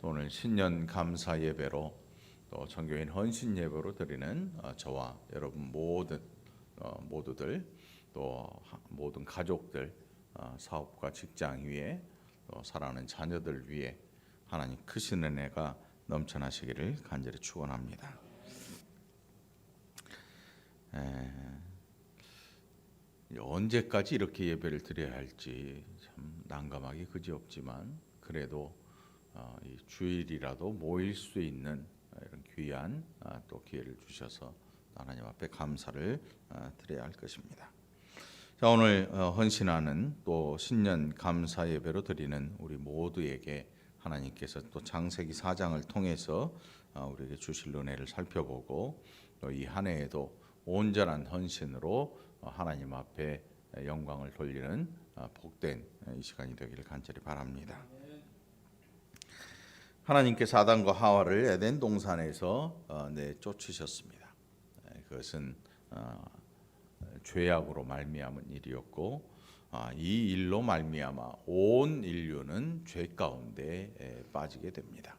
오늘 신년 감사 예배로 또 전교인 헌신 예배로 드리는 저와 여러분 모두들 또 모든 가족들, 사업과 직장 위에 또 사랑하는 자녀들 위에 하나님 크신 은혜가 넘쳐나시기를 간절히 축원합니다. 언제까지 이렇게 예배를 드려야 할지 참 난감하기 그지없지만 그래도 이 주일이라도 모일 수 있는 이런 귀한 또 기회를 주셔서 하나님 앞에 감사를 드려야 할 것입니다. 자, 오늘 헌신하는 또 신년 감사 예배로 드리는 우리 모두에게 하나님께서 또 창세기 4장을 통해서 우리에게 주실 은혜를 살펴보고 또 이 한 해에도 온전한 헌신으로 하나님 앞에 영광을 돌리는 복된 이 시간이 되기를 간절히 바랍니다. 하나님께서 아담과 하와를 에덴 동산에서 내쫓으셨습니다. 그것은 죄악으로 말미암은 일이었고 이 일로 말미암아 온 인류는 죄 가운데 빠지게 됩니다.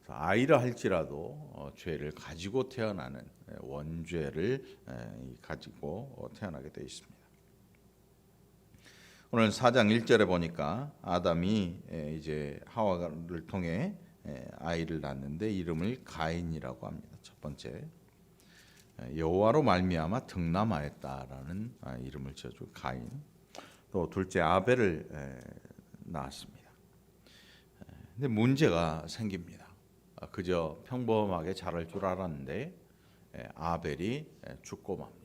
아이라 할지라도 죄를 가지고 태어나는 원죄를 가지고 태어나게 되어 있습니다. 오늘 4장 1절에 보니까 아담이 이제 하와를 통해 아이를 낳는데 이름을 가인이라고 합니다. 첫 번째, 여호와로 말미암아 득남하였다라는 이름을 지어준 가인. 또 둘째, 아벨을 낳았습니다. 근데 문제가 생깁니다. 그저 평범하게 자랄 줄 알았는데 아벨이 죽고 맙니다.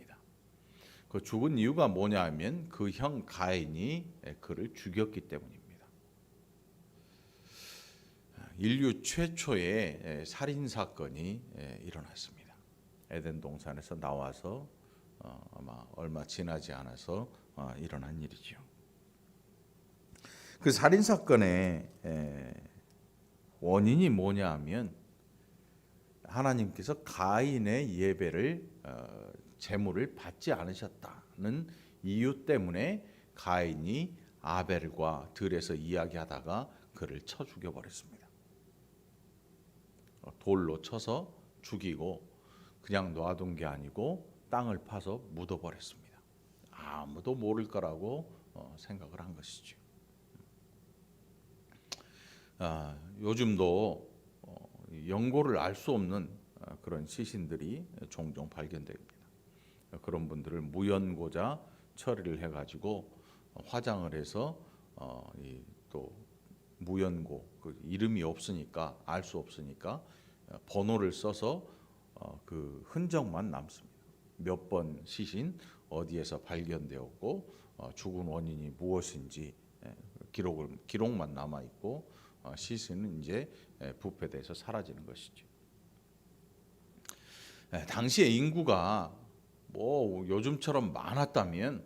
그 죽은 이유가 뭐냐 하면 그 형 가인이 그를 죽였기 때문입니다. 인류 최초의 살인 사건이 일어났습니다. 에덴 동산에서 나와서 아마 얼마 지나지 않아서 일어난 일이죠. 그 살인 사건의 원인이 뭐냐 하면 하나님께서 가인의 예배를 제물을 받지 않으셨다는 이유 때문에 가인이 아벨과 들에서 이야기하다가 그를 쳐 죽여버렸습니다. 돌로 쳐서 죽이고 그냥 놔둔 게 아니고 땅을 파서 묻어버렸습니다. 아무도 모를 거라고 생각을 한 것이죠. 요즘도 연고를 알 수 없는 그런 시신들이 종종 발견됩니다. 그런 분들을 무연고자 처리를 해가지고 화장을 해서 또 무연고 그 이름이 없으니까 알 수 없으니까 번호를 써서 그 흔적만 남습니다. 몇 번 시신 어디에서 발견되었고 죽은 원인이 무엇인지 기록만 남아 있고 시신은 이제 부패돼서 사라지는 것이죠. 당시의 인구가 뭐 요즘처럼 많았다면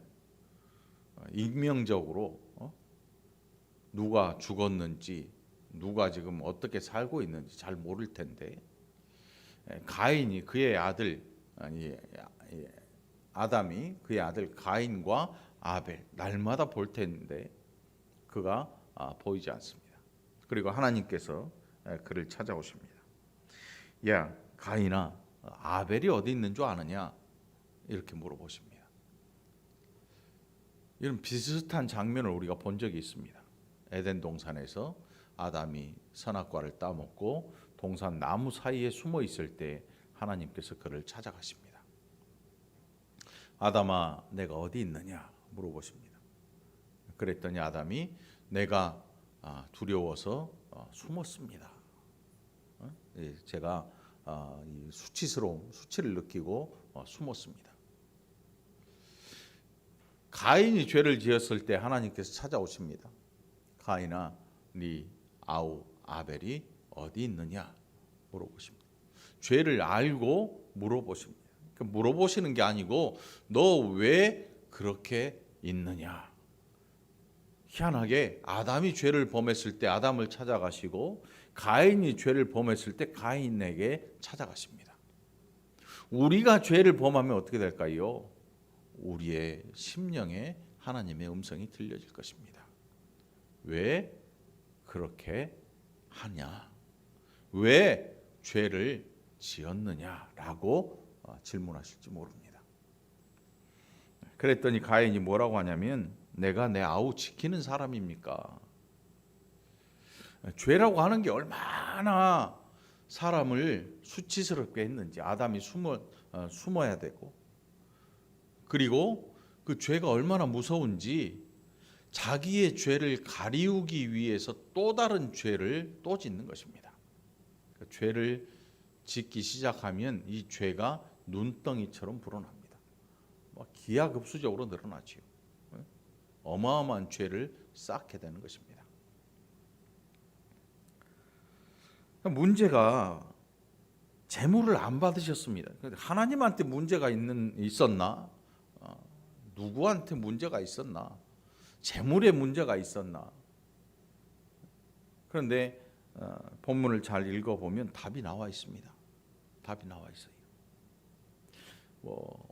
익명적으로 누가 죽었는지 누가 지금 어떻게 살고 있는지 잘 모를 텐데 가인이 그의 아들 아담이 그의 아들 가인과 아벨 날마다 볼 텐데 그가 보이지 않습니다. 그리고 하나님께서 그를 찾아오십니다. 야 가인아, 아벨이 어디 있는 줄 아느냐? 이렇게 물어보십니다. 이런 비슷한 장면을 우리가 본 적이 있습니다. 에덴 동산에서 아담이 선악과를 따먹고 동산 나무 사이에 숨어 있을 때 하나님께서 그를 찾아가십니다. 아담아, 내가 어디 있느냐? 물어보십니다. 그랬더니 아담이 내가 두려워서 숨었습니다. 제가 수치를 느끼고 숨었습니다. 가인이 죄를 지었을 때 하나님께서 찾아오십니다. 가인아, 네 아우 아벨이 어디 있느냐 물어보십니다. 죄를 알고 물어보십니다. 물어보시는 게 아니고 너 왜 그렇게 있느냐. 희한하게 아담이 죄를 범했을 때 아담을 찾아가시고 가인이 죄를 범했을 때 가인에게 찾아가십니다. 우리가 죄를 범하면 어떻게 될까요? 우리의 심령에 하나님의 음성이 들려질 것입니다. 왜 그렇게 하냐? 왜 죄를 지었느냐라고 질문하실지 모릅니다. 그랬더니 가인이 뭐라고 하냐면 내가 내 아우 지키는 사람입니까? 죄라고 하는 게 얼마나 사람을 수치스럽게 했는지 아담이 숨어야 되고 그리고 그 죄가 얼마나 무서운지 자기의 죄를 가리우기 위해서 또 다른 죄를 또 짓는 것입니다. 죄를 짓기 시작하면 이 죄가 눈덩이처럼 불어납니다. 기하급수적으로 늘어나지요. 어마어마한 죄를 쌓게 되는 것입니다. 문제가 재물을 안 받으셨습니다. 하나님한테 문제가 있었나? 누구한테 문제가 있었나? 재물에 문제가 있었나? 그런데 본문을 잘 읽어보면 답이 나와 있습니다. 답이 나와 있어요.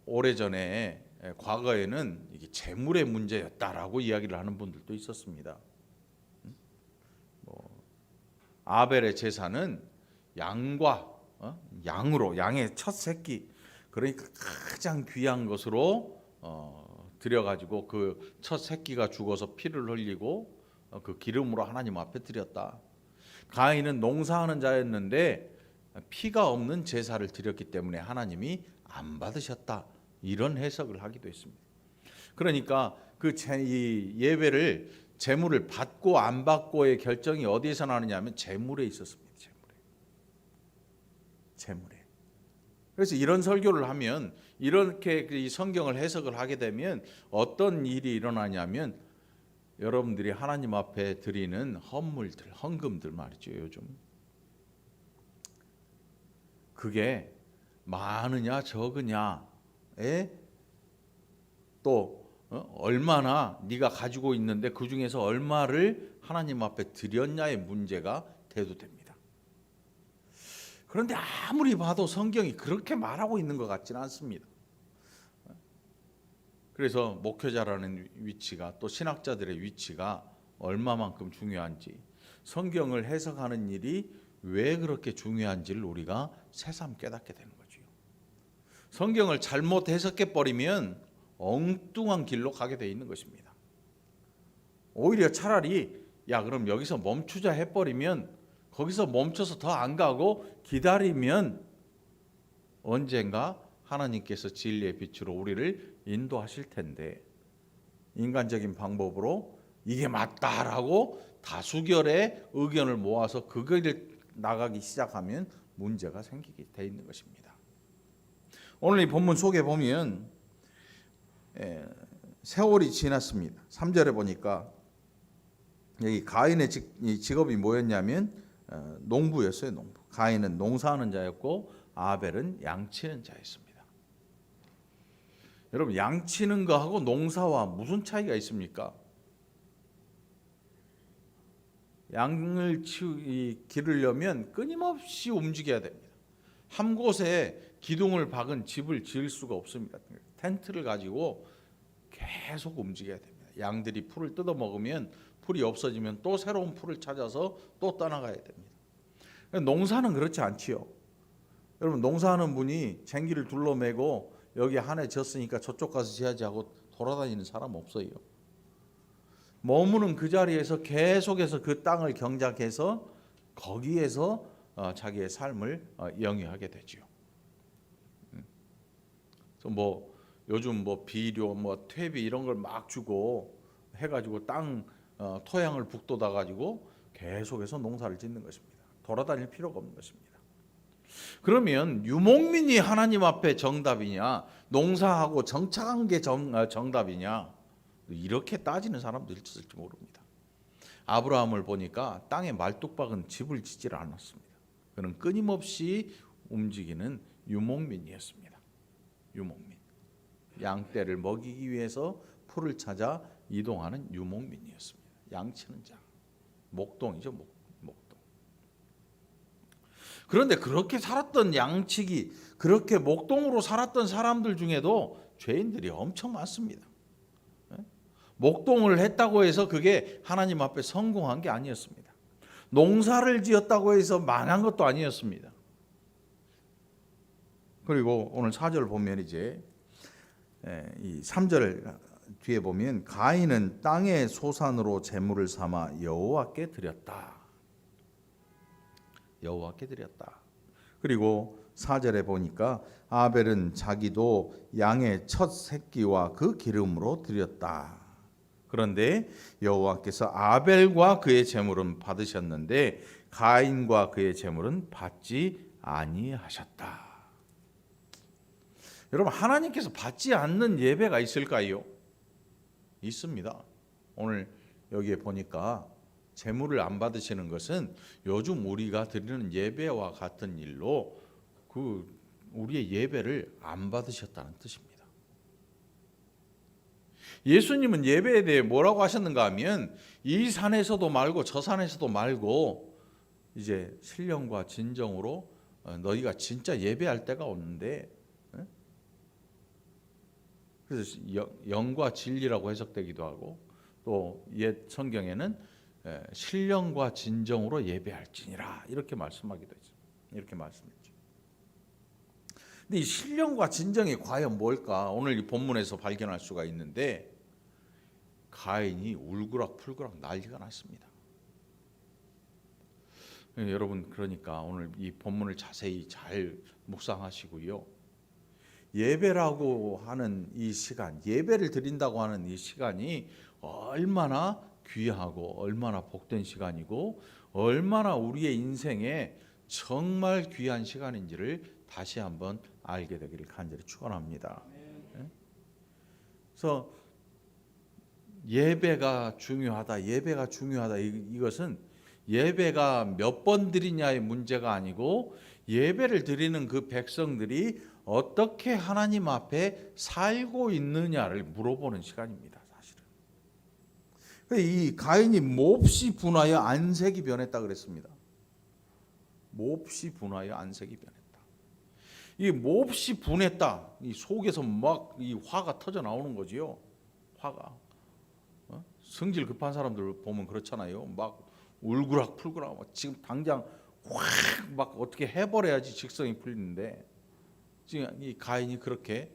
오래전에 과거에는 이게 재물의 문제였다라고 이야기를 하는 분들도 있었습니다. 아벨의 제사는 양의 첫 새끼, 그러니까 가장 귀한 것으로 드려가지고 그 첫 새끼가 죽어서 피를 흘리고 그 기름으로 하나님 앞에 드렸다. 가인은 농사하는 자였는데 피가 없는 제사를 드렸기 때문에 하나님이 안 받으셨다. 이런 해석을 하기도 했습니다. 그러니까 이 예배를 재물을 받고 안 받고의 결정이 어디에서 나느냐 하면 재물에 있었습니다. 재물에. 그래서 이런 설교를 하면 이렇게 이 성경을 해석을 하게 되면 어떤 일이 일어나냐면 여러분들이 하나님 앞에 드리는 헌물들, 헌금들 말이죠. 요즘 그게 많으냐 적으냐에 또 얼마나 네가 가지고 있는데 그 중에서 얼마를 하나님 앞에 드렸냐의 문제가 대두됩니다. 그런데 아무리 봐도 성경이 그렇게 말하고 있는 것 같지는 않습니다. 그래서 목회자라는 위치가 또 신학자들의 위치가 얼마만큼 중요한지 성경을 해석하는 일이 왜 그렇게 중요한지를 우리가 새삼 깨닫게 되는 거죠. 성경을 잘못 해석해 버리면 엉뚱한 길로 가게 돼 있는 것입니다. 오히려 차라리 그럼 여기서 멈추자 해버리면 거기서 멈춰서 더 안 가고 기다리면 언젠가 하나님께서 진리의 빛으로 우리를 인도하실 텐데 인간적인 방법으로 이게 맞다라고 다수결의 의견을 모아서 그 길을 나가기 시작하면 문제가 생기게 돼 있는 것입니다. 오늘 이 본문 속에 보면 세월이 지났습니다. 3절에 보니까 여기 가인의 직업이 뭐였냐면 농부였어요. 농부. 가인은 농사하는 자였고 아벨은 양치는 자였습니다. 여러분 양치는 거하고 농사와 무슨 차이가 있습니까? 양을 기르려면 끊임없이 움직여야 됩니다. 한 곳에 기둥을 박은 집을 지을 수가 없습니다. 텐트를 가지고 계속 움직여야 됩니다. 양들이 풀을 뜯어 먹으면 풀이 없어지면 또 새로운 풀을 찾아서 또 떠나가야 됩니다. 농사는 그렇지 않지요. 여러분 농사하는 분이 쟁기를 둘러매고 여기 한 해 졌으니까 저쪽 가서 지어야지 하고 돌아다니는 사람 없어요. 머무는 그 자리에서 계속해서 그 땅을 경작해서 거기에서 자기의 삶을 영위하게 되죠. 그래서 요즘 비료 퇴비 이런 걸 막 주고 해가지고 땅 토양을 북돋아 가지고 계속해서 농사를 짓는 것입니다. 돌아다닐 필요가 없는 것입니다. 그러면 유목민이 하나님 앞에 정답이냐, 농사하고 정착한 게 정답이냐, 이렇게 따지는 사람도 있을지 모릅니다. 아브라함을 보니까 땅에 말뚝박은 집을 짓질 않았습니다. 그는 끊임없이 움직이는 유목민이었습니다. 유목민. 양떼를 먹이기 위해서 풀을 찾아 이동하는 유목민이었습니다. 양치는 자, 목동이죠. 목동. 그런데 그렇게 살았던 양치기, 그렇게 목동으로 살았던 사람들 중에도 죄인들이 엄청 많습니다. 목동을 했다고 해서 그게 하나님 앞에 성공한 게 아니었습니다. 농사를 지었다고 해서 망한 것도 아니었습니다. 그리고 오늘 4절 보면 이제 이 3절 뒤에 보면 가인은 땅의 소산으로 제물을 삼아 여호와께 드렸다. 여호와께 드렸다. 그리고 4절에 보니까 아벨은 자기도 양의 첫 새끼와 그 기름으로 드렸다. 그런데 여호와께서 아벨과 그의 제물은 받으셨는데 가인과 그의 제물은 받지 아니하셨다. 여러분, 하나님께서 받지 않는 예배가 있을까요? 있습니다. 오늘 여기에 보니까 제물을 안 받으시는 것은 요즘 우리가 드리는 예배와 같은 일로 우리의 예배를 안 받으셨다는 뜻입니다. 예수님은 예배에 대해 뭐라고 하셨는가 하면 이 산에서도 말고 저 산에서도 말고 이제 신령과 진정으로 너희가 진짜 예배할 때가 오는데, 그래서 영과 진리라고 해석되기도 하고 또 옛 성경에는 신령과 진정으로 예배할지니라 이렇게 말씀하기도 했죠. 이렇게 말씀했죠. 근데 이 신령과 진정이 과연 뭘까? 오늘 이 본문에서 발견할 수가 있는데 가인이 울그락불그락 난리가 났습니다. 여러분, 그러니까 오늘 이 본문을 자세히 잘 묵상하시고요. 예배라고 하는 이 시간, 예배를 드린다고 하는 이 시간이 얼마나 귀하고 얼마나 복된 시간이고 얼마나 우리의 인생에 정말 귀한 시간인지를 다시 한번 알게 되기를 간절히 축원합니다. 그래서 예배가 중요하다. 예배가 중요하다. 이것은 예배가 몇 번 드리냐의 문제가 아니고 예배를 드리는 그 백성들이 어떻게 하나님 앞에 살고 있느냐를 물어보는 시간입니다. 사실은. 이 가인이 몹시 분하여 안색이 변했다 그랬습니다. 몹시 분하여 안색이 변했다. 이 몹시 분했다. 이 속에서 막 이 화가 터져 나오는 거지요. 화가. 성질 급한 사람들 보면 그렇잖아요. 막 울그락불그락 지금 당장 확 막 어떻게 해버려야지 직성이 풀리는데 지금 이 가인이 그렇게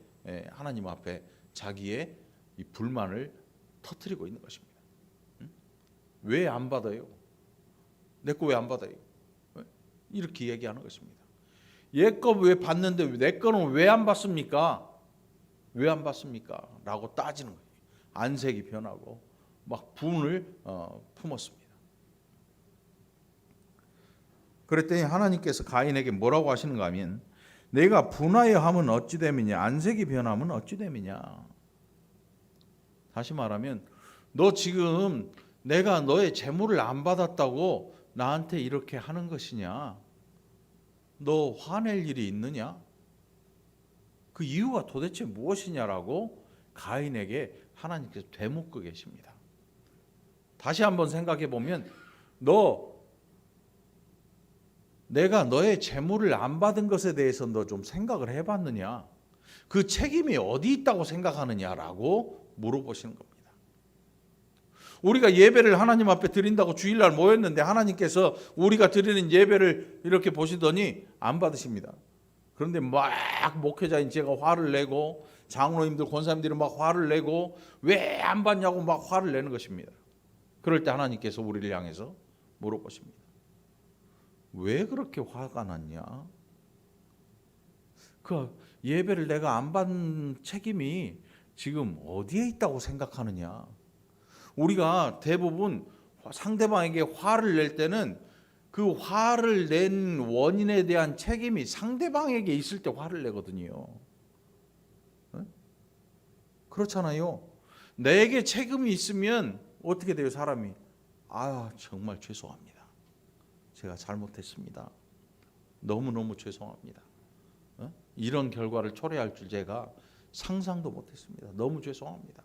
하나님 앞에 자기의 이 불만을 터뜨리고 있는 것입니다. 왜 안 받아요? 내 거 왜 안 받아요? 이렇게 얘기하는 것입니다. 얘 거 왜 받는데 내 거는 왜 안 받습니까? 왜 안 받습니까? 라고 따지는 거예요. 안색이 변하고 막 분을 품었습니다. 그랬더니 하나님께서 가인에게 뭐라고 하시는가 하면 내가 분하여 하면 어찌 됨이냐 안색이 변하면 어찌 됨이냐. 다시 말하면 너 지금 내가 너의 재물을 안 받았다고 나한테 이렇게 하는 것이냐? 너 화낼 일이 있느냐? 그 이유가 도대체 무엇이냐라고 가인에게 하나님께서 되묻고 계십니다. 다시 한번 생각해 보면 내가 너의 재물을 안 받은 것에 대해서 너 좀 생각을 해봤느냐? 그 책임이 어디 있다고 생각하느냐라고 물어보시는 겁니다. 우리가 예배를 하나님 앞에 드린다고 주일날 모였는데 하나님께서 우리가 드리는 예배를 이렇게 보시더니 안 받으십니다. 그런데 막 목회자인 제가 화를 내고 장로님들 권사님들이 막 화를 내고 왜 안 받냐고 막 화를 내는 것입니다. 그럴 때 하나님께서 우리를 향해서 물어보십니다. 왜 그렇게 화가 났냐? 그 예배를 내가 안 받는 책임이 지금 어디에 있다고 생각하느냐? 우리가 대부분 상대방에게 화를 낼 때는 그 화를 낸 원인에 대한 책임이 상대방에게 있을 때 화를 내거든요. 그렇잖아요. 내게 책임이 있으면 어떻게 돼요, 사람이? 정말 죄송합니다. 제가 잘못했습니다. 너무너무 죄송합니다. 이런 결과를 초래할 줄 제가 상상도 못했습니다. 너무 죄송합니다.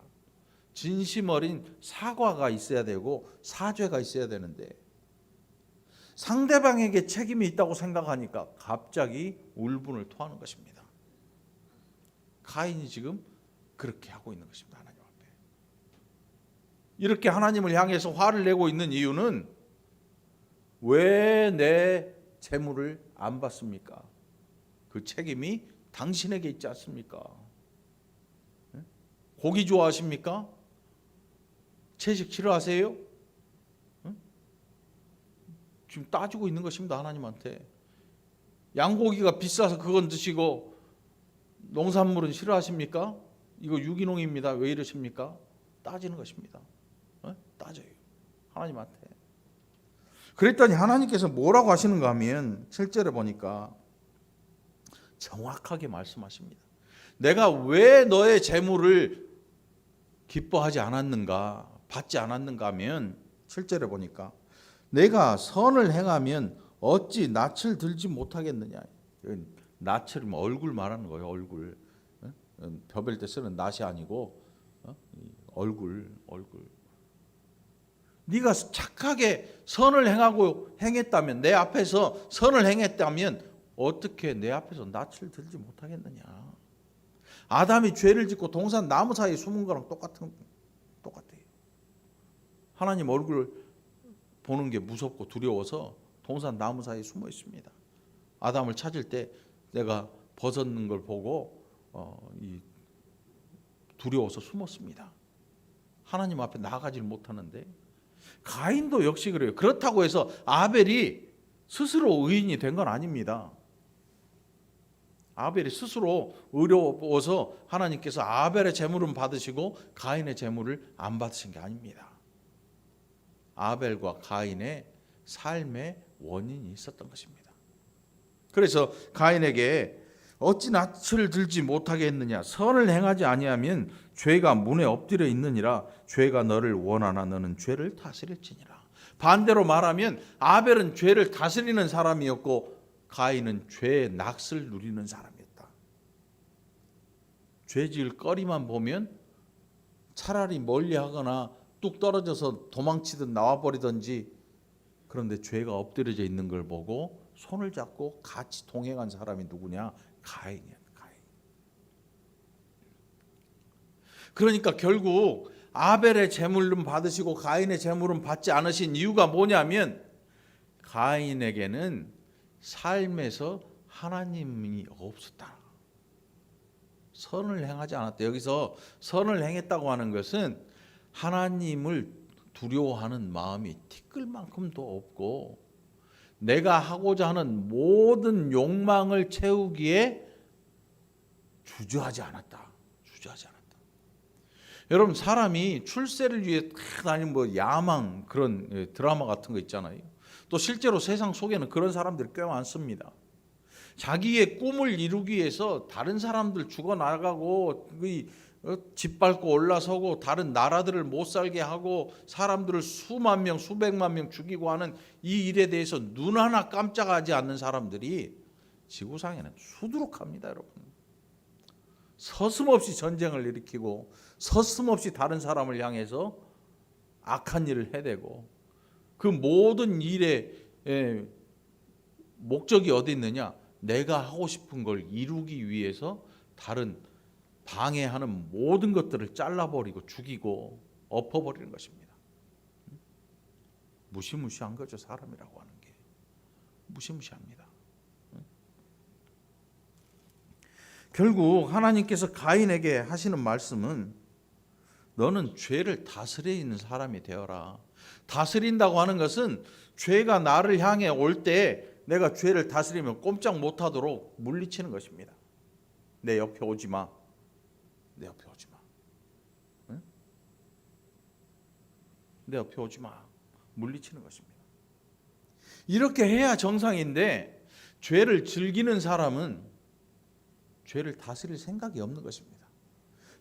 진심 어린 사과가 있어야 되고 사죄가 있어야 되는데 상대방에게 책임이 있다고 생각하니까 갑자기 울분을 토하는 것입니다. 가인이 지금 그렇게 하고 있는 것입니다. 하나님 앞에. 이렇게 하나님을 향해서 화를 내고 있는 이유는 왜 내 재물을 안 받습니까? 그 책임이 당신에게 있지 않습니까? 고기 좋아하십니까? 채식 싫어하세요? 지금 따지고 있는 것입니다. 하나님한테. 양고기가 비싸서 그건 드시고 농산물은 싫어하십니까? 이거 유기농입니다. 왜 이러십니까? 따지는 것입니다. 따져요. 하나님한테. 그랬더니 하나님께서 뭐라고 하시는가 하면 7절에 보니까 정확하게 말씀하십니다. 내가 왜 너의 재물을 기뻐하지 않았는가, 받지 않았는가 하면 7절에 보니까 내가 선을 행하면 어찌 낯을 들지 못하겠느냐. 낯을 얼굴 말하는 거예요. 얼굴. 벼벨 때 쓰는 낯이 아니고 얼굴. 네가 착하게 선을 행했다면, 내 앞에서 선을 행했다면 어떻게 내 앞에서 낯을 들지 못하겠느냐. 아담이 죄를 짓고 동산 나무 사이에 숨은 거랑 똑같아요. 하나님 얼굴 보는 게 무섭고 두려워서 동산 나무 사이에 숨어 있습니다. 아담을 찾을 때 내가 벗었는 걸 보고 두려워서 숨었습니다. 하나님 앞에 나가질 못하는데, 가인도 역시 그래요. 그렇다고 해서 아벨이 스스로 의인이 된 건 아닙니다. 아벨이 스스로 의로워서 하나님께서 아벨의 재물은 받으시고 가인의 재물을 안 받으신 게 아닙니다. 아벨과 가인의 삶의 원인이 있었던 것입니다. 그래서 가인에게 어찌 낯을 들지 못하게 했느냐. 선을 행하지 아니하면 죄가 문에 엎드려 있느니라. 죄가 너를 원하나 너는 죄를 다스릴지니라. 반대로 말하면 아벨은 죄를 다스리는 사람이었고 가인은 죄의 낙을 누리는 사람이었다. 죄질 거리만 보면 차라리 멀리하거나 뚝 떨어져서 도망치듯 나와버리든지, 그런데 죄가 엎드려져 있는 걸 보고 손을 잡고 같이 동행한 사람이 누구냐? 가인이야. 가인. 그러니까 결국 아벨의 재물은 받으시고 가인의 재물은 받지 않으신 이유가 뭐냐면, 가인에게는 삶에서 하나님이 없었다. 선을 행하지 않았다. 여기서 선을 행했다고 하는 것은 하나님을 두려워하는 마음이 티끌만큼도 없고 내가 하고자 하는 모든 욕망을 채우기에 주저하지 않았다. 여러분, 사람이 출세를 위해 다니는 야망, 그런 드라마 같은 거 있잖아요. 또 실제로 세상 속에는 그런 사람들이 꽤 많습니다. 자기의 꿈을 이루기 위해서 다른 사람들 죽어나가고 짓밟고 올라서고 다른 나라들을 못 살게 하고 사람들을 수만 명 수백만 명 죽이고 하는 이 일에 대해서 눈 하나 깜짝하지 않는 사람들이 지구상에는 수두룩합니다. 여러분, 서슴없이 전쟁을 일으키고 서슴없이 다른 사람을 향해서 악한 일을 해대고, 그 모든 일의 목적이 어디 있느냐? 내가 하고 싶은 걸 이루기 위해서 다른 방해하는 모든 것들을 잘라버리고 죽이고 엎어버리는 것입니다. 무시무시한 거죠. 사람이라고 하는 게 무시무시합니다. 결국 하나님께서 가인에게 하시는 말씀은 너는 죄를 다스리는 사람이 되어라. 다스린다고 하는 것은 죄가 나를 향해 올 때 내가 죄를 다스리면 꼼짝 못하도록 물리치는 것입니다. 내 옆에 오지 마. 내 옆에 오지 마. 응? 내 옆에 오지 마. 물리치는 것입니다. 이렇게 해야 정상인데, 죄를 즐기는 사람은 죄를 다스릴 생각이 없는 것입니다.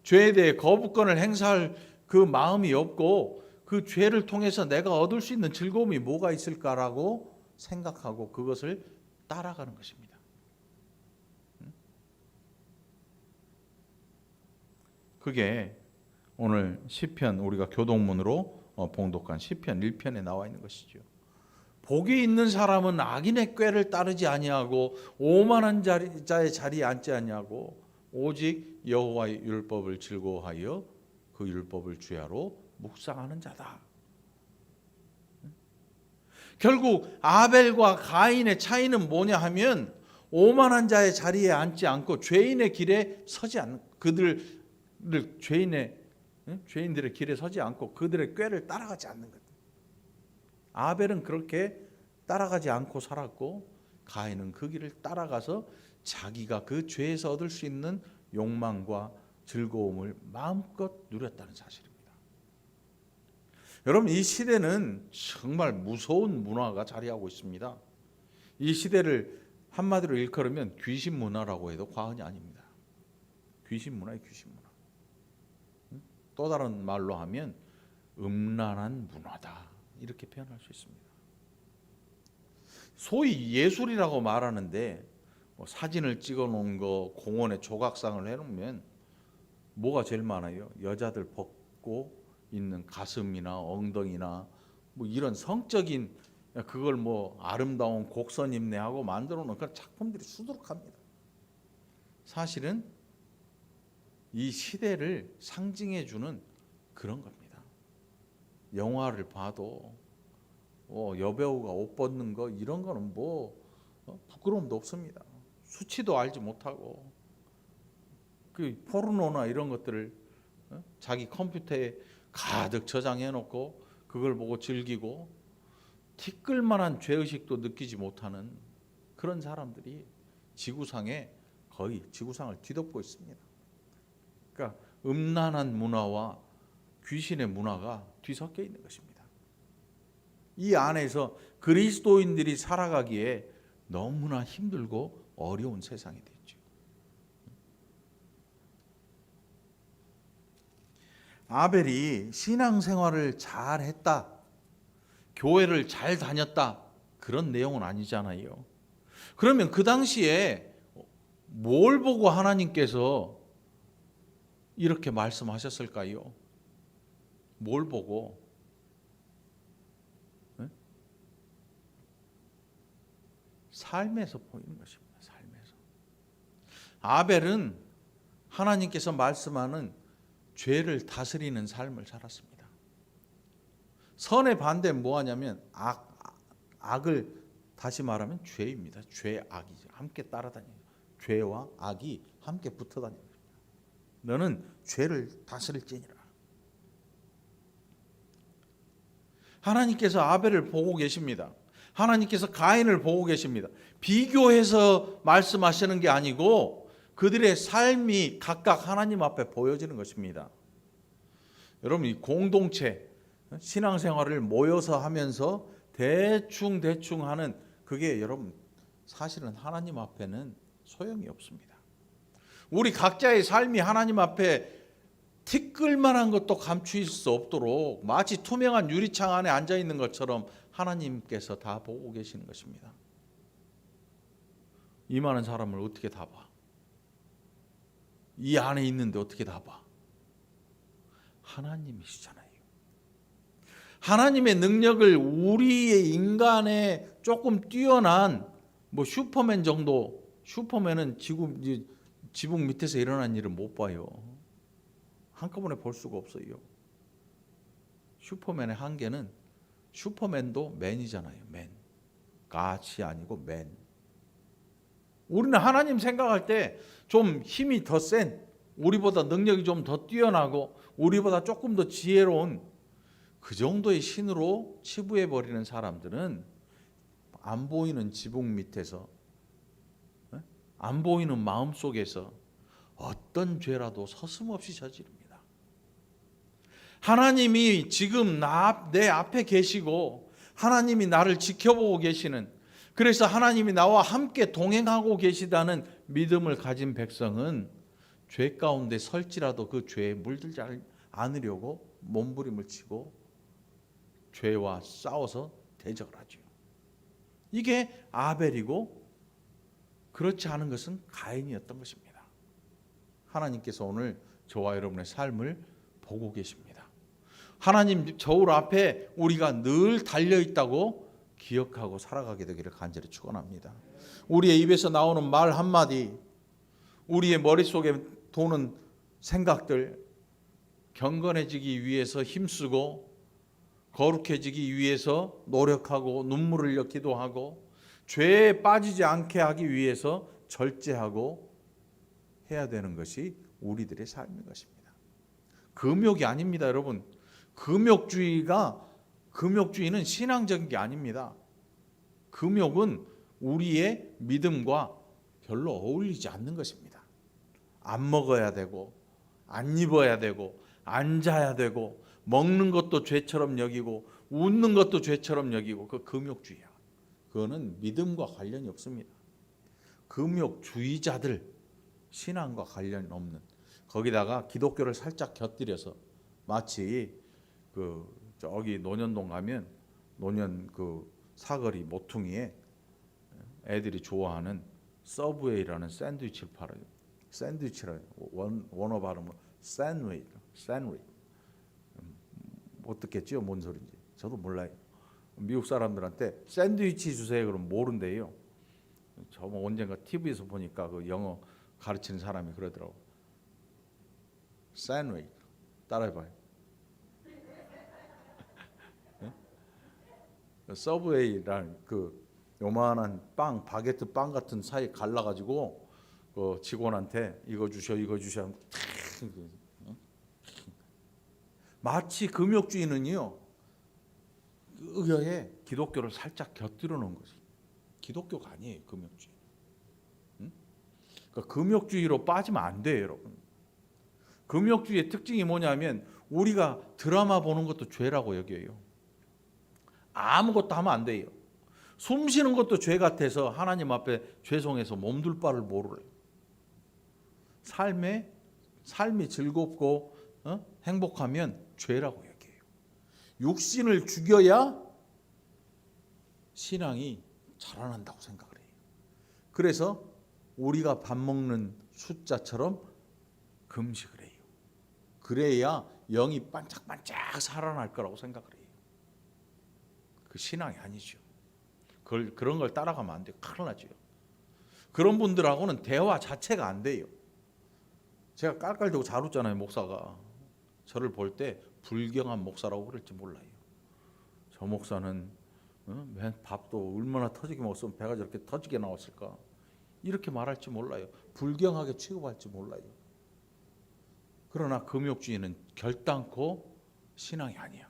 죄에 대해 거부권을 행사할 그 마음이 없고, 그 죄를 통해서 내가 얻을 수 있는 즐거움이 뭐가 있을까라고 생각하고 그것을 따라가는 것입니다. 그게 오늘 시편, 우리가 교동문으로 봉독한 시편 1편에 나와 있는 것이죠. 복이 있는 사람은 악인의 꾀를 따르지 아니하고 오만한 자의 자리에 앉지 아니하고 오직 여호와의 율법을 즐거워하여 그 율법을 주야로 묵상하는 자다. 결국 아벨과 가인의 차이는 뭐냐 하면 오만한 자의 자리에 앉지 않고 죄인의 길에 서지 않는, 죄인들의 길에 서지 않고 그들의 꾀를 따라가지 않는 것. 아벨은 그렇게 따라가지 않고 살았고 가인은 그 길을 따라가서 자기가 그 죄에서 얻을 수 있는 욕망과 즐거움을 마음껏 누렸다는 사실입니다. 여러분, 이 시대는 정말 무서운 문화가 자리하고 있습니다. 이 시대를 한마디로 일컬으면 귀신 문화라고 해도 과언이 아닙니다. 귀신 문화예요, 귀신 문화. 또 다른 말로 하면 음란한 문화다, 이렇게 표현할 수 있습니다. 소위 예술이라고 말하는데 사진을 찍어 놓은 거, 공원에 조각상을 해놓으면 뭐가 제일 많아요? 여자들 벗고 있는 가슴이나 엉덩이나 뭐 이런 성적인, 그걸 뭐 아름다운 곡선 입내하고 만들어 놓은 그런 작품들이 수두룩합니다. 사실은 이 시대를 상징해 주는 그런 겁니다. 영화를 봐도 여배우가 옷 벗는 거 이런 거는 뭐 부끄러움도 없습니다. 수치도 알지 못하고 그 포르노나 이런 것들을 자기 컴퓨터에 가득 저장해 놓고 그걸 보고 즐기고 티끌만한 죄의식도 느끼지 못하는 그런 사람들이 지구상에 거의 지구상을 뒤덮고 있습니다. 그러니까 음란한 문화와 귀신의 문화가 뒤섞여 있는 것입니다. 이 안에서 그리스도인들이 살아가기에 너무나 힘들고 어려운 세상이 됐죠. 아벨이 신앙생활을 잘 했다, 교회를 잘 다녔다, 그런 내용은 아니잖아요. 그러면 그 당시에 뭘 보고 하나님께서 이렇게 말씀하셨을까요? 뭘 보고? 삶에서 보이는 것입니다. 삶에서. 아벨은 하나님께서 말씀하는 죄를 다스리는 삶을 살았습니다. 선의 반대는 뭐하냐면 악을, 다시 말하면 죄입니다. 죄, 악이죠. 함께 따라다녀요. 죄와 악이 함께 붙어다녀요. 너는 죄를 다스릴지니라. 하나님께서 아벨을 보고 계십니다. 하나님께서 가인을 보고 계십니다. 비교해서 말씀하시는 게 아니고 그들의 삶이 각각 하나님 앞에 보여지는 것입니다. 여러분, 이 공동체 신앙생활을 모여서 하면서 대충 하는 그게 여러분 사실은 하나님 앞에는 소용이 없습니다. 우리 각자의 삶이 하나님 앞에 티끌만한 것도 감추일 수 없도록 마치 투명한 유리창 안에 앉아 있는 것처럼 하나님께서 다 보고 계시는 것입니다. 이 많은 사람을 어떻게 다 봐? 이 안에 있는데 어떻게 다 봐? 하나님이시잖아요. 하나님의 능력을 우리의 인간의 조금 뛰어난 뭐 슈퍼맨 정도, 슈퍼맨은 지붕 밑에서 일어난 일을 못 봐요. 한꺼번에 볼 수가 없어요. 슈퍼맨의 한계는 슈퍼맨도 맨이잖아요. 맨. 갓이 아니고 맨. 우리는 하나님 생각할 때 좀 힘이 더 센, 우리보다 능력이 좀 더 뛰어나고 우리보다 조금 더 지혜로운 그 정도의 신으로 치부해버리는 사람들은 안 보이는 지붕 밑에서, 안 보이는 마음속에서 어떤 죄라도 서슴없이 저지릅니다. 하나님이 지금 내 앞에 계시고 하나님이 나를 지켜보고 계시는, 그래서 하나님이 나와 함께 동행하고 계시다는 믿음을 가진 백성은 죄 가운데 설지라도 그 죄에 물들지 않으려고 몸부림을 치고 죄와 싸워서 대적을 하죠. 이게 아벨이고 그렇지 않은 것은 가인이었던 것입니다. 하나님께서 오늘 저와 여러분의 삶을 보고 계십니다. 하나님 저울 앞에 우리가 늘 달려있다고 기억하고 살아가게 되기를 간절히 축원합니다. 우리의 입에서 나오는 말 한마디, 우리의 머릿속에 도는 생각들, 경건해지기 위해서 힘쓰고 거룩해지기 위해서 노력하고 눈물을 흘려 하고 죄에 빠지지 않게 하기 위해서 절제하고 해야 되는 것이 우리들의 삶인 것입니다. 금욕이 아닙니다, 여러분. 금욕주의는 신앙적인 게 아닙니다. 금욕은 우리의 믿음과 별로 어울리지 않는 것입니다. 안 먹어야 되고, 안 입어야 되고, 앉아야 되고, 먹는 것도 죄처럼 여기고, 웃는 것도 죄처럼 여기고, 그 금욕주의야. 그거는 믿음과 관련이 없습니다. 금욕주의자들, 신앙과 관련이 없는, 거기다가 기독교를 살짝 곁들여서 마치 저기 논현동 가면 논현 사거리 모퉁이에 애들이 좋아하는 서브웨이라는 샌드위치를 팔아요. 샌드위치라는 원어 발음은 샌웨이. 못 듣겠지요? 뭔 소리인지. 저도 몰라요. 미국 사람들한테 샌드위치 주세요 그러면 모른대요. 저 언젠가 TV에서 보니까 그 영어 가르치는 사람이 그러더라고. 샌웨이. 따라해봐요. 서브웨이라는 요만한 빵, 바게트 빵 같은 사이 갈라가지고 직원한테 이거 주셔 마치 금욕주의는요, 의외에 기독교를 살짝 곁들여 놓은 것이 기독교가 아니에요. 금욕주의. 그러니까 금욕주의로 빠지면 안 돼요, 여러분. 금욕주의의 특징이 뭐냐면 우리가 드라마 보는 것도 죄라고 여겨요. 아무것도 하면 안 돼요. 숨 쉬는 것도 죄 같아서 하나님 앞에 죄송해서 몸둘 바를 모르래요. 삶이 즐겁고 행복하면 죄라고 여겨요. 육신을 죽여야 신앙이 자라난다고 생각을 해요. 그래서 우리가 밥 먹는 숫자처럼 금식을 해요. 그래야 영이 반짝반짝 살아날 거라고 생각을 해요. 그 신앙이 아니죠. 그런 걸 따라가면 안 돼요. 큰일 나죠. 그런 분들하고는 대화 자체가 안 돼요. 제가 깔깔대고 잘 웃잖아요. 목사가 저를 볼 때 불경한 목사라고 그럴지 몰라요. 저 목사는 맨 밥도 얼마나 터지게 먹었으면 배가 저렇게 터지게 나왔을까, 이렇게 말할지 몰라요. 불경하게 취급할지 몰라요. 그러나 금욕주의는 결단코 신앙이 아니야.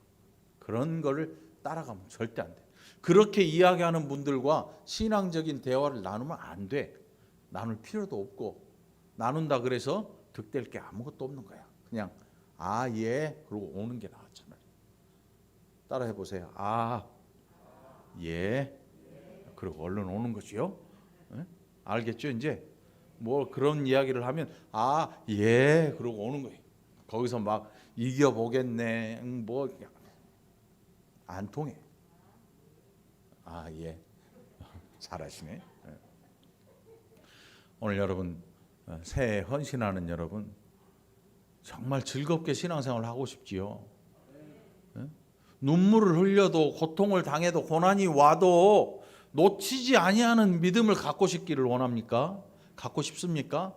그런 거를 따라가면 절대 안 돼. 그렇게 이야기하는 분들과 신앙적인 대화를 나누면 안 돼. 나눌 필요도 없고, 나눈다 그래서 득될 게 아무것도 없는 거야. 그냥 예 그러고 오는 게 나았잖아요. 따라해 보세요. 예 그리고 얼른 오는 거지요. 네? 알겠죠? 이제 뭐 그런 이야기를 하면 예 그러고 오는 거예요. 거기서 막 이겨보겠네 뭐 안 통해. 예 잘하시네. 오늘 여러분 새해 헌신하는 여러분 정말 즐겁게 신앙생활을 하고 싶지요. 눈물을 흘려도 고통을 당해도 고난이 와도 놓치지 아니하는 믿음을 갖고 싶기를 원합니까? 갖고 싶습니까?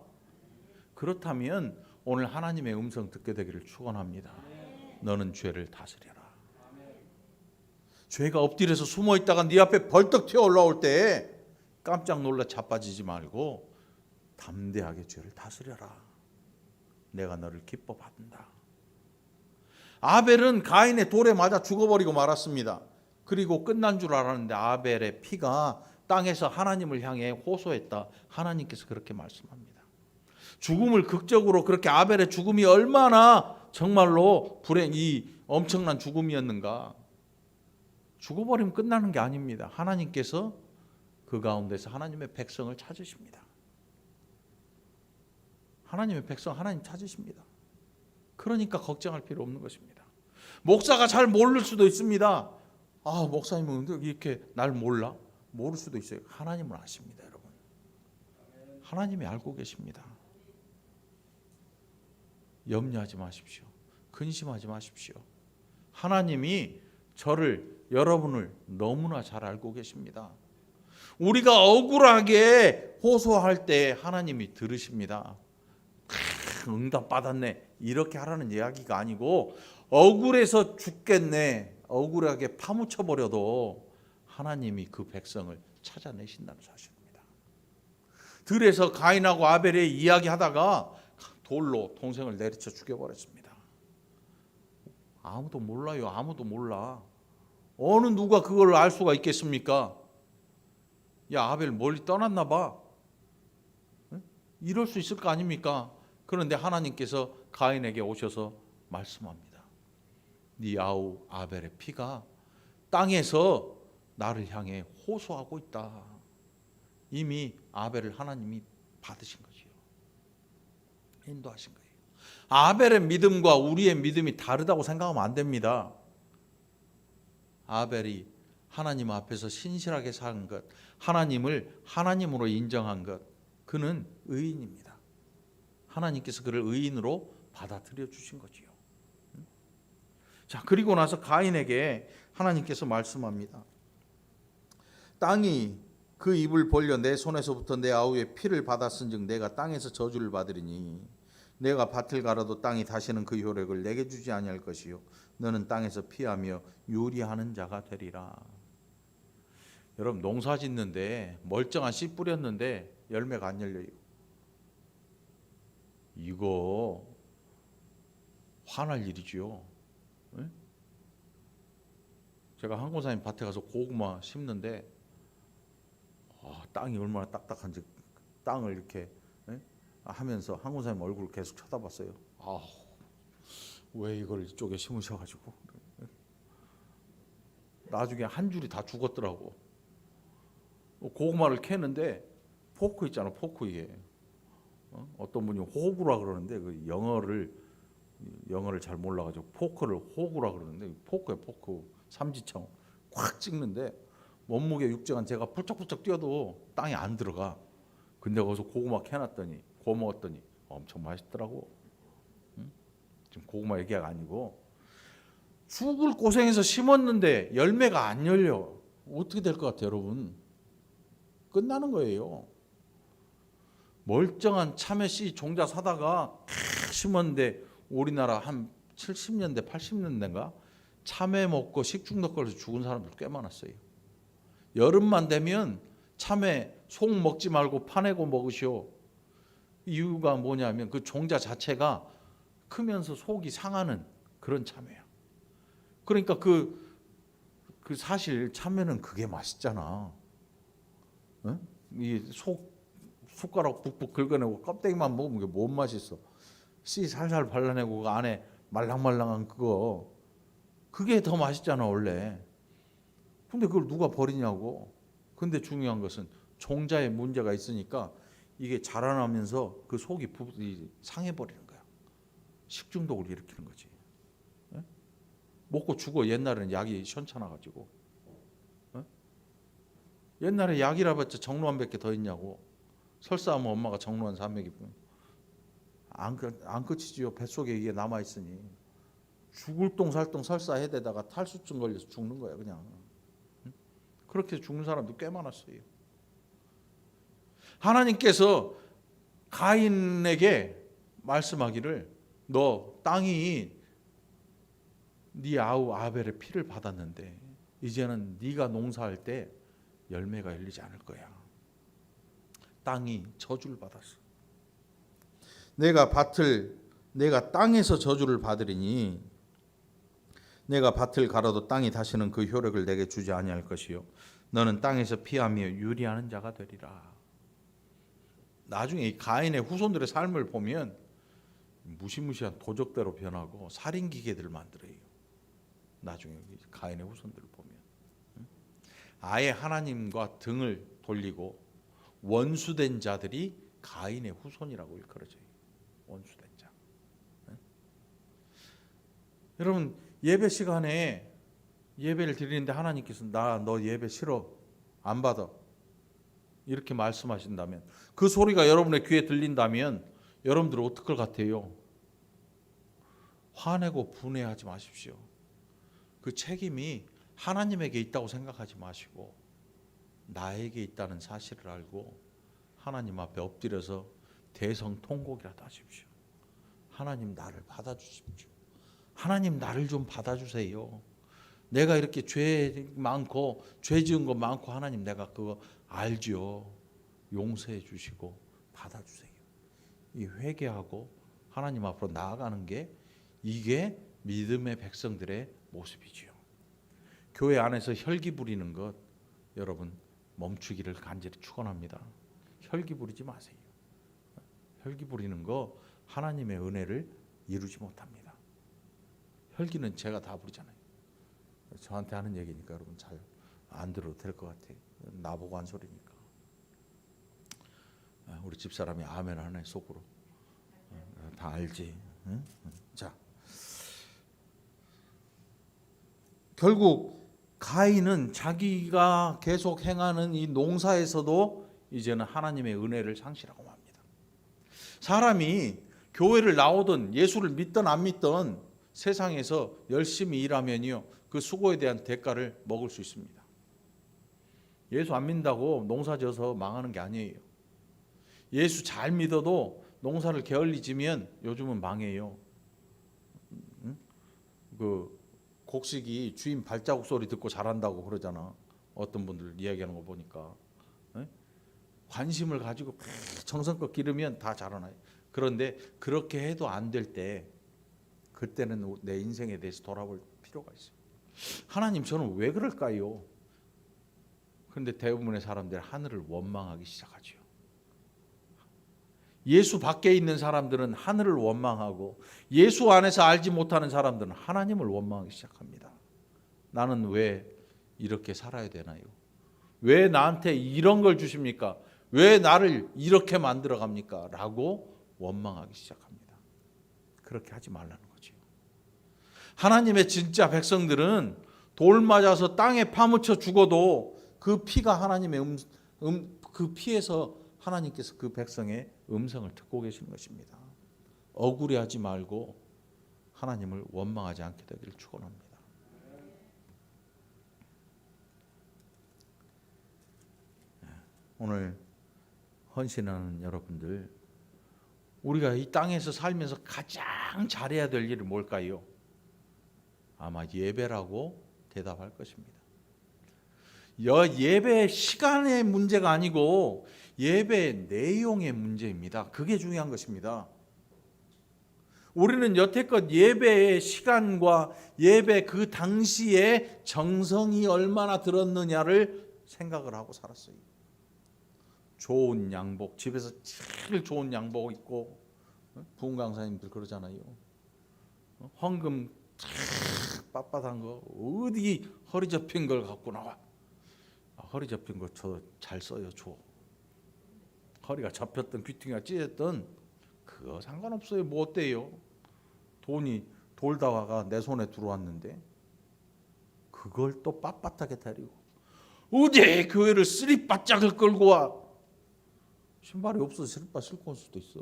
그렇다면 오늘 하나님의 음성 듣게 되기를 축원합니다. 너는 죄를 다스려라. 죄가 엎드려서 숨어 있다가 네 앞에 벌떡 튀어 올라올 때 깜짝 놀라 자빠지지 말고 담대하게 죄를 다스려라. 내가 너를 기뻐 받는다. 아벨은 가인의 돌에 맞아 죽어버리고 말았습니다. 그리고 끝난 줄 알았는데 아벨의 피가 땅에서 하나님을 향해 호소했다. 하나님께서 그렇게 말씀합니다. 죽음을 극적으로, 그렇게 아벨의 죽음이 얼마나 정말로 이 엄청난 죽음이었는가. 죽어버리면 끝나는 게 아닙니다. 하나님께서 그 가운데서 하나님의 백성을 찾으십니다. 하나님의 백성 하나님 찾으십니다. 그러니까 걱정할 필요 없는 것입니다. 목사가 잘 모를 수도 있습니다. 목사님은 이렇게 날 몰라? 모를 수도 있어요. 하나님은 아십니다, 여러분. 하나님이 알고 계십니다. 염려하지 마십시오. 근심하지 마십시오. 하나님이 여러분을 너무나 잘 알고 계십니다. 우리가 억울하게 호소할 때 하나님이 들으십니다. 응답 받았네 이렇게 하라는 이야기가 아니고 억울해서 죽겠네 억울하게 파묻혀 버려도 하나님이 그 백성을 찾아내신다는 사실입니다. 들에서 가인하고 아벨의 이야기하다가 돌로 동생을 내리쳐 죽여버렸습니다. 아무도 몰라요. 아무도 몰라. 어느 누가 그걸 알 수가 있겠습니까? 야, 아벨 멀리 떠났나 봐. 이럴 수 있을 거 아닙니까? 그런데 하나님께서 가인에게 오셔서 말씀합니다. 네 아우 아벨의 피가 땅에서 나를 향해 호소하고 있다. 이미 아벨을 하나님이 받으신 거지요. 인도하신 거예요. 아벨의 믿음과 우리의 믿음이 다르다고 생각하면 안 됩니다. 아벨이 하나님 앞에서 신실하게 산 것, 하나님을 하나님으로 인정한 것, 그는 의인입니다. 하나님께서 그를 의인으로 받아들여 주신 거지요. 자, 그리고 나서 가인에게 하나님께서 말씀합니다. 땅이 그 입을 벌려 내 손에서부터 내 아우의 피를 받았은즉 내가 땅에서 저주를 받으리니 내가 밭을 갈아도 땅이 다시는 그 효력을 내게 주지 아니할 것이요 너는 땅에서 피하며 요리하는 자가 되리라. 여러분, 농사 짓는데 멀쩡한 씨 뿌렸는데 열매가 안 열려요. 이거 화날 일이지요. 네? 제가 한 권사님 밭에 가서 고구마 심는데 땅이 얼마나 딱딱한지 땅을 이렇게 하면서 한 권사님 얼굴을 계속 쳐다봤어요. 왜 이걸 이쪽에 심으셔가지고. 나중에 한 줄이 다 죽었더라고. 고구마를 캐는데 포크 있잖아, 포크 위에. 어떤 분이 호구라 그러는데 그 영어를 잘 몰라가지고 포크를 호구라 그러는데 포크에 포크 삼지청 꽉 찍는데 몸무게 육정한 제가 펄쩍펄쩍 뛰어도 땅에 안 들어가. 근데 거기서 고구마 캐놨더니 구워 먹었더니 엄청 맛있더라고. 지금 고구마 얘기가 아니고 죽을 고생해서 심었는데 열매가 안 열려. 어떻게 될 것 같아요, 여러분? 끝나는 거예요. 멀쩡한 참외 씨 종자 사다가 심었는데 우리나라 한 70년대 80년대인가 참외 먹고 식중독 걸려서 죽은 사람들 꽤 많았어요. 여름만 되면 참외 속 먹지 말고 파내고 먹으시오. 이유가 뭐냐면 그 종자 자체가 크면서 속이 상하는 그런 참외야. 그러니까 그 사실 참외는 그게 맛있잖아. 이 숟가락 북북 긁어내고 껍데기만 먹으면 그게 뭔 맛있어. 씨 살살 발라내고 그 안에 말랑말랑한 그게 더 맛있잖아 원래. 근데 그걸 누가 버리냐고. 근데 중요한 것은 종자에 문제가 있으니까 이게 자라나면서 그 속이 상해버리는 거야. 식중독을 일으키는 거지. 먹고 죽어. 옛날에는 약이 시원찮아가지고. 옛날에 약이라 봤자 정로환밖에 더 있냐고. 설사하면 엄마가 정로환 산맥이 안 끝이지요. 뱃속에 이게 남아있으니. 죽을 똥살똥 설사해대다가 탈수증 걸려서 죽는 거야 그냥. 그렇게 죽는 사람도 꽤 많았어요. 하나님께서 가인에게 말씀하기를 너 땅이 네 아우 아벨의 피를 받았는데 이제는 네가 농사할 때 열매가 열리지 않을 거야. 땅이 저주를 받았어. 내가 땅에서 저주를 받으리니 내가 밭을 갈아도 땅이 다시는 그 효력을 내게 주지 아니할 것이요 너는 땅에서 피하며 유리하는 자가 되리라. 나중에 이 가인의 후손들의 삶을 보면 무시무시한 도적대로 변하고 살인 기계들을 만들어요. 나중에 가인의 후손들을 보면 아예 하나님과 등을 돌리고 원수된 자들이 가인의 후손이라고 일컬어져요. 원수된 자. 여러분 예배 시간에 예배를 드리는데 하나님께서 너 예배 싫어 안 받아 이렇게 말씀하신다면 그 소리가 여러분의 귀에 들린다면 여러분들은 어떨 것 같아요? 화내고 분해하지 마십시오. 그 책임이 하나님에게 있다고 생각하지 마시고 나에게 있다는 사실을 알고 하나님 앞에 엎드려서 대성통곡이라도 하십시오. 하나님 나를 받아주십시오. 하나님 나를 좀 받아주세요. 내가 이렇게 죄 많고 죄 지은 거 많고 하나님 내가 그거 알죠. 용서해 주시고 받아주세요. 이 회개하고 하나님 앞으로 나아가는 게 이게 믿음의 백성들의 모습이지요. 교회 안에서 혈기 부리는 것 여러분 멈추기를 간절히 축원합니다. 혈기 부리지 마세요. 혈기 부리는 거 하나님의 은혜를 이루지 못합니다. 혈기는 제가 다 부리잖아요. 저한테 하는 얘기니까 여러분 잘 안 들어도 될 것 같아요. 나보고 한 소리니까. 우리 집사람이 아멘 하네 속으로. 다 알지. 응? 자, 결국 가인은 자기가 계속 행하는 이 농사에서도 이제는 하나님의 은혜를 상실하고 맙니다. 사람이 교회를 나오든 예수를 믿든 안 믿든 세상에서 열심히 일하면요 그 수고에 대한 대가를 먹을 수 있습니다. 예수 안 믿는다고 농사 져서 망하는 게 아니에요. 예수 잘 믿어도 농사를 게을리 지면 요즘은 망해요. 그 곡식이 주인 발자국 소리 듣고 자란다고 그러잖아. 어떤 분들 이야기하는 거 보니까. 관심을 가지고 정성껏 기르면 다 자라나요. 그런데 그렇게 해도 안 될 때 그때는 내 인생에 대해서 돌아볼 필요가 있어요. 하나님 저는 왜 그럴까요? 그런데 대부분의 사람들이 하늘을 원망하기 시작하죠. 예수 밖에 있는 사람들은 하늘을 원망하고 예수 안에서 알지 못하는 사람들은 하나님을 원망하기 시작합니다. 나는 왜 이렇게 살아야 되나요? 왜 나한테 이런 걸 주십니까? 왜 나를 이렇게 만들어 갑니까? 라고 원망하기 시작합니다. 그렇게 하지 말라는 거죠. 하나님의 진짜 백성들은 돌 맞아서 땅에 파묻혀 죽어도 그 피가 하나님의 그 피에서 하나님께서 그 백성의 음성을 듣고 계시는 것입니다. 억울해하지 말고 하나님을 원망하지 않게 되기를 축원합니다. 오늘 헌신하는 여러분들, 우리가 이 땅에서 살면서 가장 잘해야 될 일이 뭘까요? 아마 예배라고 대답할 것입니다. 예배 시간의 문제가 아니고 예배 내용의 문제입니다. 그게 중요한 것입니다. 우리는 여태껏 예배의 시간과 예배 그 당시에 정성이 얼마나 들었느냐를 생각을 하고 살았어요. 좋은 양복, 집에서 제일 좋은 양복 입고, 부흥 강사님들 그러잖아요. 헌금 빳빳한 거 어디 허리 접힌 걸 갖고 나와. 허리 접힌 거 저 잘 써요. 줘. 허리가 접혔던 귀퉁이가 찢었던 그거 상관없어요. 뭐 어때요? 돈이 돌다가 내 손에 들어왔는데 그걸 또 빳빳하게 다리고 어디 교회를 쓰리바짝을 끌고 와. 신발이 없어서 쓰리바 신고 올 수도 있어.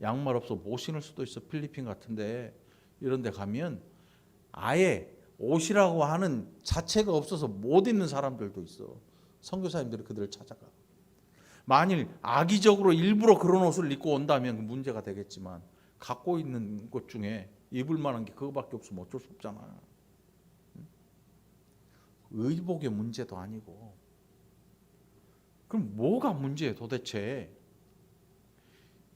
양말 없어 못 신을 수도 있어. 필리핀 같은데 이런 데 가면 아예 옷이라고 하는 자체가 없어서 못 입는 사람들도 있어. 선교사님들이 그들을 찾아가. 만일 악의적으로 일부러 그런 옷을 입고 온다면 문제가 되겠지만 갖고 있는 것 중에 입을 만한 게 그거밖에 없으면 어쩔 수 없잖아. 의복의 문제도 아니고. 그럼 뭐가 문제예요 도대체?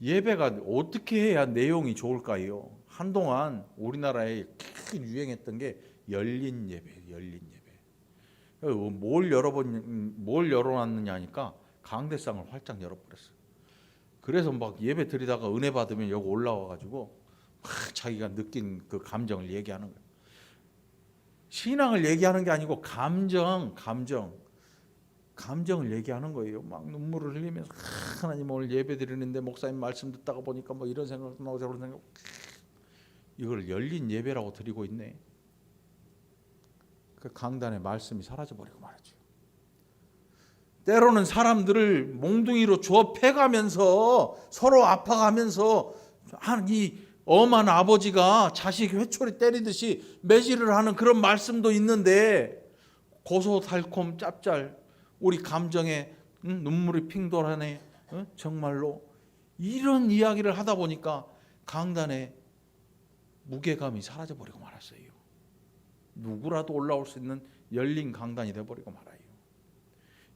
예배가 어떻게 해야 내용이 좋을까요? 한동안 우리나라에 큰 유행했던 게 열린 예배, 열린 예배. 뭘 열어놨느냐 하니까 강대상을 활짝 열어버렸어요. 그래서 막 예배 드리다가 은혜 받으면 여기 올라와가지고 막 자기가 느낀 그 감정을 얘기하는 거예요. 신앙을 얘기하는 게 아니고 감정을 얘기하는 거예요. 막 눈물을 흘리면서 하나님 오늘 예배 드리는데 목사님 말씀 듣다가 보니까 뭐 이런 생각도 나고 저런 생각. 이걸 열린 예배라고 드리고 있네. 그 강단의 말씀이 사라져버리고 말이죠. 때로는 사람들을 몽둥이로 주워 패가면서 서로 아파가면서 이 엄한 아버지가 자식 회초리 때리듯이 매질을 하는 그런 말씀도 있는데 고소 달콤 짭짤 우리 감정에 눈물이 핑 돌아네. 정말로 이런 이야기를 하다 보니까 강단의 무게감이 사라져버리고 말았어요. 누구라도 올라올 수 있는 열린 강단이 돼버리고 말아요.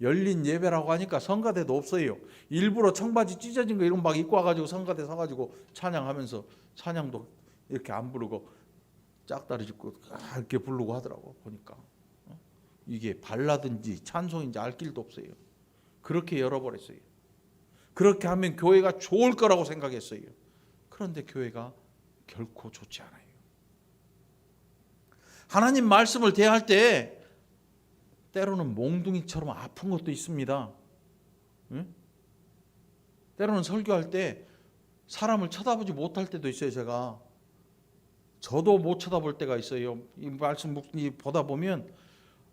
열린 예배라고 하니까 성가대도 없어요. 일부러 청바지 찢어진 거 이런 막 입고 와가지고 성가대 사가지고 찬양하면서 찬양도 이렇게 안 부르고 짝다리 짚고 이렇게 부르고 하더라고. 보니까 이게 발라든지 찬송인지 알 길도 없어요. 그렇게 열어버렸어요. 그렇게 하면 교회가 좋을 거라고 생각했어요. 그런데 교회가 결코 좋지 않아요. 하나님 말씀을 대할 때 때로는 몽둥이처럼 아픈 것도 있습니다. 응? 때로는 설교할 때 사람을 쳐다보지 못할 때도 있어요. 저도 못 쳐다볼 때가 있어요. 이 말씀 보다 보면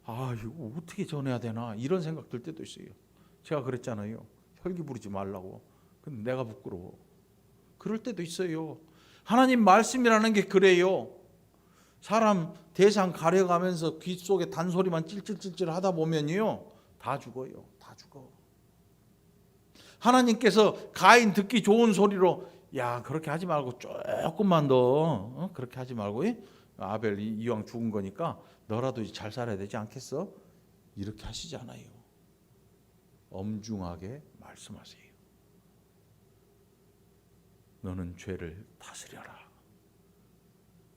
이거 어떻게 전해야 되나 이런 생각 들 때도 있어요. 제가 그랬잖아요. 혈기 부리지 말라고. 근데 내가 부끄러워. 그럴 때도 있어요. 하나님 말씀이라는 게 그래요. 사람 대상 가려가면서 귀 속에 단소리만 찔찔찔찔 하다 보면요, 다 죽어요. 다 죽어. 하나님께서 가인 듣기 좋은 소리로 야 그렇게 하지 말고 조금만 더 그렇게 하지 말고 아벨 이왕 죽은 거니까 너라도 잘 살아야 되지 않겠어? 이렇게 하시지 않아요. 엄중하게 말씀하세요. 너는 죄를 다스려라.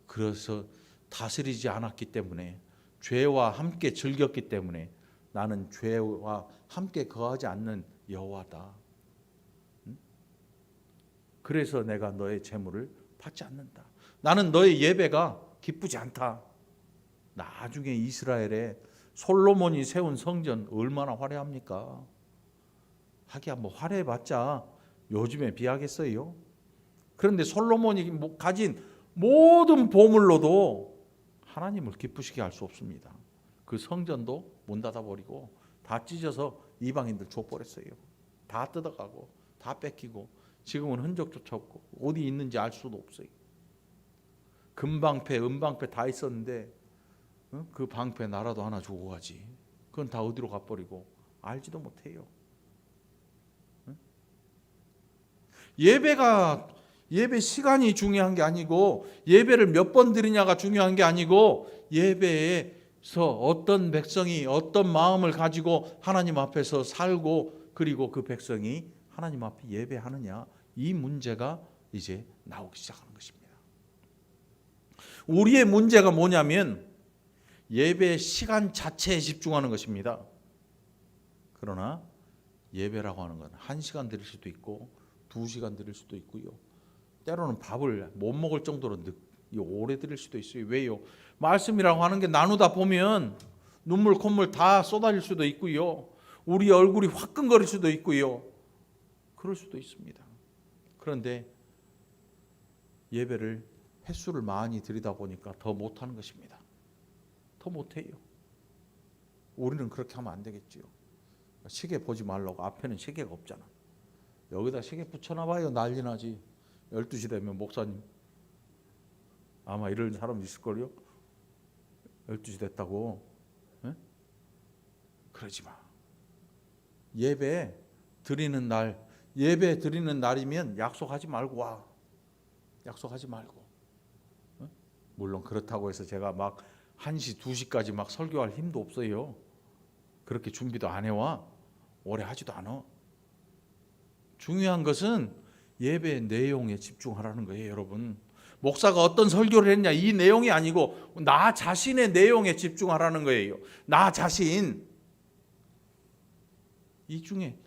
그래서 다스리지 않았기 때문에 죄와 함께 즐겼기 때문에 나는 죄와 함께 거하지 않는 여호와다. 그래서 내가 너의 재물을 받지 않는다. 나는 너의 예배가 기쁘지 않다. 나중에 이스라엘에 솔로몬이 세운 성전 얼마나 화려합니까? 하기야 뭐 화려해봤자 요즘에 비하겠어요. 그런데 솔로몬이 가진 모든 보물로도 하나님을 기쁘시게 할 수 없습니다. 그 성전도 문 닫아버리고 다 찢어서 이방인들 줘버렸어요. 다 뜯어가고 다 뺏기고 지금은 흔적조차 없고 어디 있는지 알 수도 없어요. 금방패 은방패 다 있었는데 그 방패 나라도 하나 주고 가지. 그건 다 어디로 가버리고 알지도 못해요. 예배 시간이 중요한 게 아니고 예배를 몇 번 드리냐가 중요한 게 아니고 예배에서 어떤 백성이 어떤 마음을 가지고 하나님 앞에서 살고 그리고 그 백성이 하나님 앞에 예배하느냐 이 문제가 이제 나오기 시작하는 것입니다. 우리의 문제가 뭐냐면 예배 시간 자체에 집중하는 것입니다. 그러나 예배라고 하는 건 1시간 드릴 수도 있고 2시간 드릴 수도 있고요. 때로는 밥을 못 먹을 정도로 오래 드릴 수도 있어요. 왜요? 말씀이라고 하는 게 나누다 보면 눈물 콧물 다 쏟아질 수도 있고요. 우리 얼굴이 화끈거릴 수도 있고요. 그럴 수도 있습니다. 그런데 예배를 횟수를 많이 드리다 보니까 더 못하는 것입니다. 더 못해요. 우리는 그렇게 하면 안 되겠지요. 시계 보지 말라고. 앞에는 시계가 없잖아. 여기다 시계 붙여놔봐요. 난리 나지. 12시 되면 목사님 아마 이런 사람 있을걸요. 12시 됐다고. 네? 그러지 마. 예배 드리는 날이면 약속하지 말고 와. 약속하지 말고. 물론 그렇다고 해서 제가 막 1시, 2시까지 막 설교할 힘도 없어요. 그렇게 준비도 안 해와. 오래 하지도 않아. 중요한 것은 예배의 내용에 집중하라는 거예요, 여러분. 목사가 어떤 설교를 했냐 이 내용이 아니고 나 자신의 내용에 집중하라는 거예요. 나 자신. 이 중에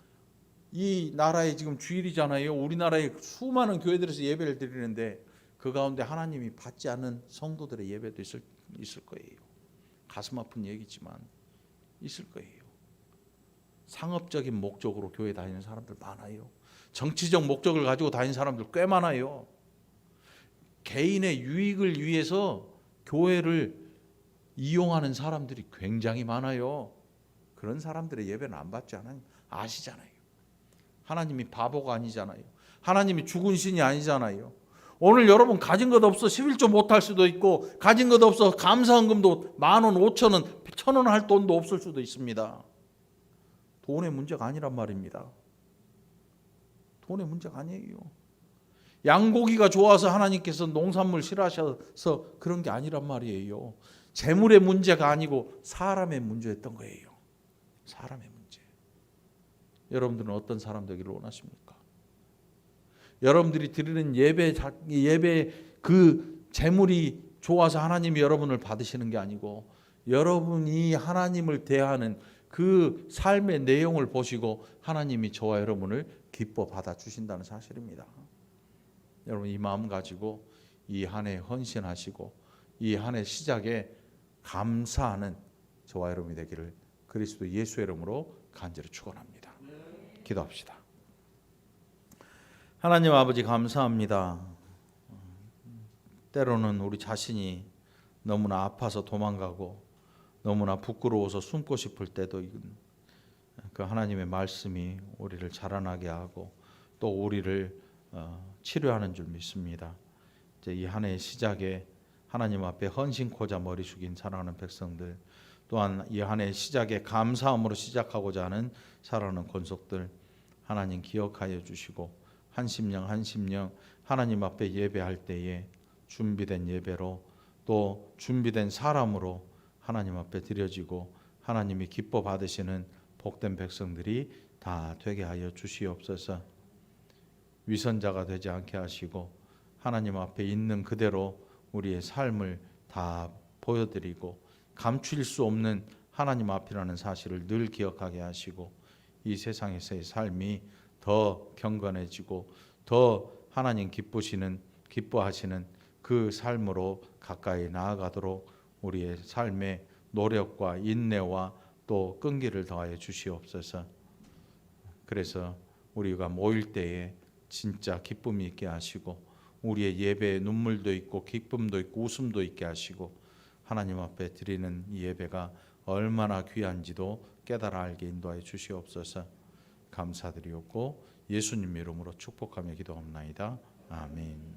이 나라에 지금 주일이잖아요. 우리나라에 수많은 교회들에서 예배를 드리는데 그 가운데 하나님이 받지 않는 성도들의 예배도 있을 거예요. 가슴 아픈 얘기지만 있을 거예요. 상업적인 목적으로 교회 다니는 사람들 많아요. 정치적 목적을 가지고 다니는 사람들 꽤 많아요. 개인의 유익을 위해서 교회를 이용하는 사람들이 굉장히 많아요. 그런 사람들의 예배는 안 받지 않아요. 아시잖아요. 하나님이 바보가 아니잖아요. 하나님이 죽은 신이 아니잖아요. 오늘 여러분 가진 것 없어 11조 못할 수도 있고 가진 것 없어 감사헌금도 10,000원, 5,000원, 1,000원 할 돈도 없을 수도 있습니다. 돈의 문제가 아니란 말입니다. 돈의 문제가 아니에요. 양고기가 좋아서 하나님께서 농산물 싫어하셔서 그런 게 아니란 말이에요. 재물의 문제가 아니고 사람의 문제였던 거예요. 사람의 문제. 여러분들은 어떤 사람 되기를 원하십니까? 여러분들이 드리는 예배 그 재물이 좋아서 하나님이 여러분을 받으시는 게 아니고 여러분이 하나님을 대하는 그 삶의 내용을 보시고 하나님이 저와 여러분을 기뻐 받아주신다는 사실입니다. 여러분 이 마음 가지고 이 한 해 헌신하시고 이 한 해 시작에 감사하는 저와 여러분이 되기를 그리스도 예수의 이름으로 간절히 축원합니다. 기도합시다. 하나님 아버지 감사합니다. 때로는 우리 자신이 너무나 아파서 도망가고 너무나 부끄러워서 숨고 싶을 때도 그 하나님의 말씀이 우리를 자라나게 하고 또 우리를 치료하는 줄 믿습니다. 이제 이 한 해의 시작에 하나님 앞에 헌신코자 머리 숙인 사랑하는 백성들, 또한 이 한 해의 시작에 감사함으로 시작하고자 하는 사랑하는 권속들 하나님 기억하여 주시고 한 심령 하나님 앞에 예배할 때에 준비된 예배로 또 준비된 사람으로 하나님 앞에 드려지고 하나님이 기뻐 받으시는 복된 백성들이 다 되게 하여 주시옵소서. 위선자가 되지 않게 하시고 하나님 앞에 있는 그대로 우리의 삶을 다 보여드리고 감출 수 없는 하나님 앞이라는 사실을 늘 기억하게 하시고 이 세상에서의 삶이 더 경건해지고 더 하나님 기뻐하시는 그 삶으로 가까이 나아가도록 우리의 삶에 노력과 인내와 또 끈기를 더하여 주시옵소서. 그래서 우리가 모일 때에 진짜 기쁨이 있게 하시고 우리의 예배에 눈물도 있고 기쁨도 있고 웃음도 있게 하시고 하나님 앞에 드리는 이 예배가 얼마나 귀한지도 깨달아 알게 인도하여 주시옵소서. 감사드리옵고 예수님 이름으로 축복하며 기도합나이다. 아멘.